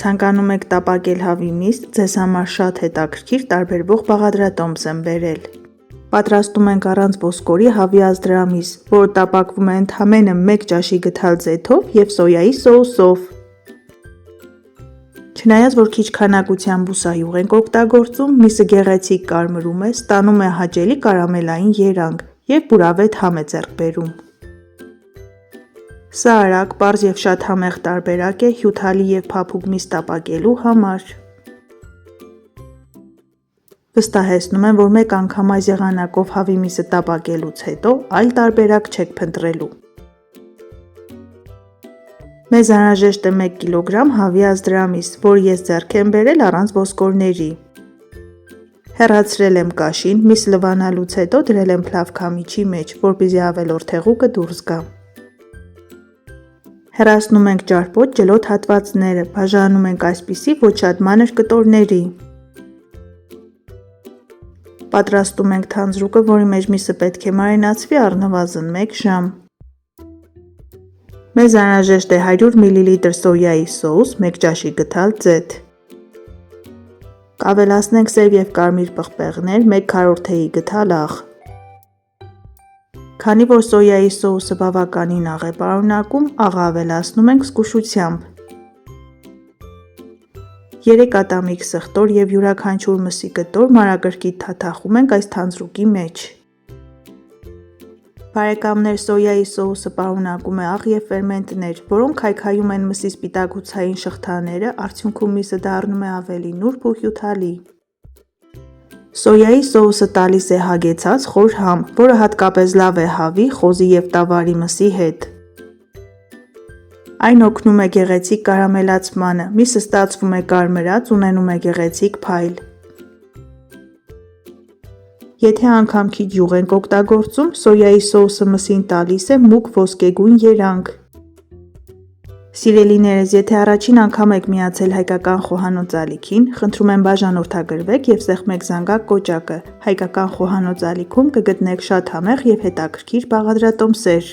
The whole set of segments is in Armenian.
Ցանկանում եք տապակել հավի միս, ձեզ համար շատ հետաքրքիր տարբերվող բաղադրատոմս եմ բերել։ Պատրաստում ենք առանց ոսկորի հավի ազդրամիս, որը տապակվում է ընդամենը 1 ճաշի գթալ ձեթով և սոյայի սոուսով։ Չնայած որ քիչ քանակությամբ բուսայուղ ենք օգտագործում, միսը գեղեցիկ կարմրում է, ստանում է հաճելի կարամելային երանգ և բուրավետ համ է ձեռք բերում։ Սա արագ, պարզ և շատ համեղ տարբերակ է հյութալի և փափուկ միս տապակելու համար։ Վստահեցնում եմ, որ մեկ անգամ այս եղանակով հավի միսը տապակելուց հետո այլ տարբերակ չեք փնտրելու։ Մեզ անհրաժեշտ է 1 կգ հավի ազդրամիս, որը ես ձեռք եմ բերել առանց ոսկորների։ Հեռացրել եմ կաշին, միսը լվանալուց հետո դրել եմ փլավքամիջի մեջ, որպեսզի ավելորդ հեղուկը դուրս գա։ Հեռացնում ենք ճարպոտ ջլոտ հատվածները, բաժանում ենք այսպիսի ոչ շատ մանր կտորների։ Պատրաստում ենք թանձրուկը, որի մեջ միսը պետք է մարինացվի առնվազն 1 ժամ։ Մեզ անհրաժեշտ է 100 մլ սոյայի սոուս, 1 ճաշի գթալ ձեթ։ Կավելացնենք սև և կարմիր պղպեղներ, 1 քառորդեի գթալ աղ։ Քանի որ սոյայի սոուսը բավականին աղ է պարունակում, աղը ավելացնում ենք զգուշությամբ։ 3 ատամիկ սխտոր և յուրաքանչյուր մսի կտոր մանրակրկիտ թաթախում ենք այս թանձրուկի մեջ։ Բարեկամներ, սոյայի սոուսը պարունակում է աղ և ֆերմենտներ, որոնք քայքայում են մսի սպիտակուցային շղթաները, արդյունքում միսը դառնում է ավելի նուրբ ու հյութալի։ Սոյայի սոուսը տալիս է հագեցած խոր համ, որը հատկապես լավ է հավի, խոզի և տավարի մսի հետ։ Այն օգնում է գեղեցիկ կարամելացմանը, միսը ստացվում է կարմրած, ունենում է գեղեցիկ փայլ։ Եթե անգամ քիչ յուղ ենք օգտագործում, սոյայի սոուսը մսին տալիս է մուգ ոսկեգույն երանգ։ Սիրելիներս, եթե առաջին անգամ եք միացել հայկական խոհանոց ալիքին, խնդրում եմ բաժանորդագրվեք և սեղմեք զանգակ կոճակը, հայկական խոհանոց ալիքում կգտնեք շատ համեղ և հետաքրքիր բաղադրատոմսեր։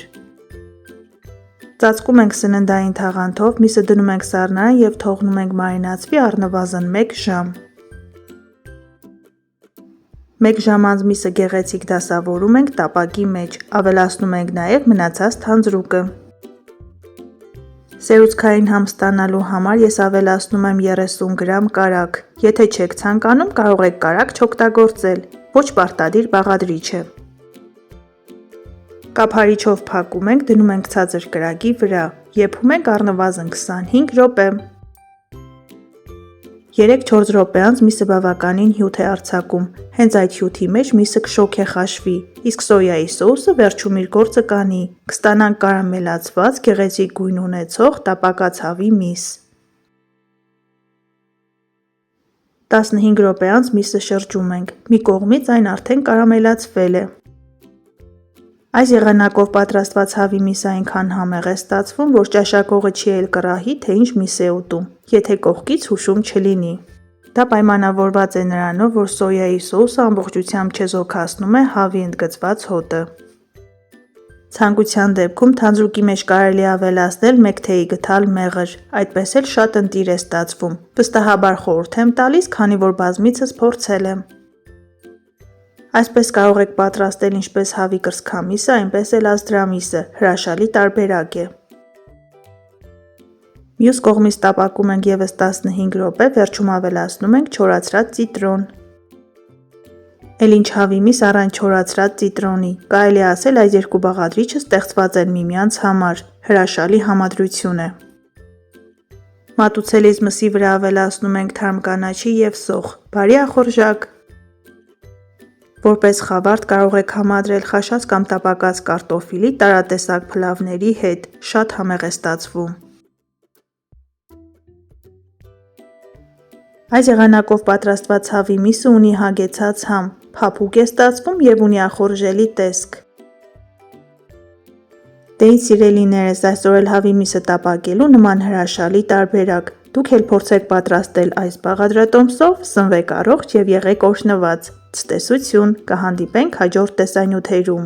Ծածկում ենք սննդային թաղանթով, միսը դնում ենք սառնարան և թողնում ենք մարինացվի առնվազն 1 ժամ։ 1 ժամ անց միսը գեղեցիկ դասավորում ենք տապակի մեջ, ավելացնում ենք նաև մնացած թանձրուկը։ Սերուցքային համ ստանալու համար ես ավելացնում եմ 30 գ կարագ, եթե չեք ցանկանում, կարող եք կարագ չօգտագործել, ոչ պարտադիր բաղադրիչ է։ Կափարիչով փակում ենք, դնում ենք ցածր կրակի վրա, եփում ենք առնվազն 25 րոպե։ 3-4 րոպե անց միսը բավականին հյութ է արձակում, հենց այդ հյութի մեջ միսը կշոգ է խաշվի, իսկ սոյայի սոուսը վերջում իր գործը կանի, կստանանք կարամելացված, գեղեցիկ գույն ունեցող տապակած հավի միս։ 15 րոպե անց միսը շրջում ենք, մի կողմից այն արդեն կարամելացվել է։ Այս եղանակով պատրաստված հավի միսը այնքան համեղ է ստացվում, որ ճաշակողը չի էլ կռահի, թե ինչ միս է ուտում, եթե կողքից հուշում չլինի։ Դա պայմանավորված է նրանով, որ սոյայի սոուսը ամբողջությամբ չեզոքացնում է հավի ընդգծված հոտը։ Ցանկության դեպքում թանձրուկի մեջ կարելի է ավելացնել 1 թեյի գթալ մեղր, այդպես էլ շատ ընտիր է ստացվում։ Վստահաբար խորհուրդ եմ տալիս, քանի որ բազմիցս փորձել եմ։ Այսպես կարող եք պատրաստել ինչպես հավի կրծքամիսը, այնպես էլ ազդրամիսը, հրաշալի տարբերակ է։ Մյուս կողմից տապակում ենք ևս 15 րոպե, վերջում ավելացնում ենք չորացրած ծիտրոն։ Էլ ինչ հավի միս առանց չորացրած ծիտրոնի, կարելի է ասել այս երկու բաղադրիչը ստեղծված են միմյանց համար, հրաշալի համադրություն է։ Մատուցելիս մսի վրա ավելացնում ենք թարմ կանաչի և սոխ, բարի ախորժակ։ Որպես խավարդ կարող եք համադրել խաշած կամ տապակած կարտոֆիլի տարատեսակ փլավների հետ, շատ համեղ է ստացվում։ Այս եղանակով պատրաստված հավի միսը ունի հագեցած համ, փափուկ է ստացվում և ունի ախորժելի տեսք։ Դե ինչ սիրելիներս, այսօր էլ հավի միսը տապակելու նման հրաշալի տարբերակ, դուք էլ փորձեք պատրաստել այս բաղադրատոմսով, սնվեք առողջ և եղեք օրհնված։ Ցտեսություն, կհանդիպենք հաջորդ տեսանյութերում։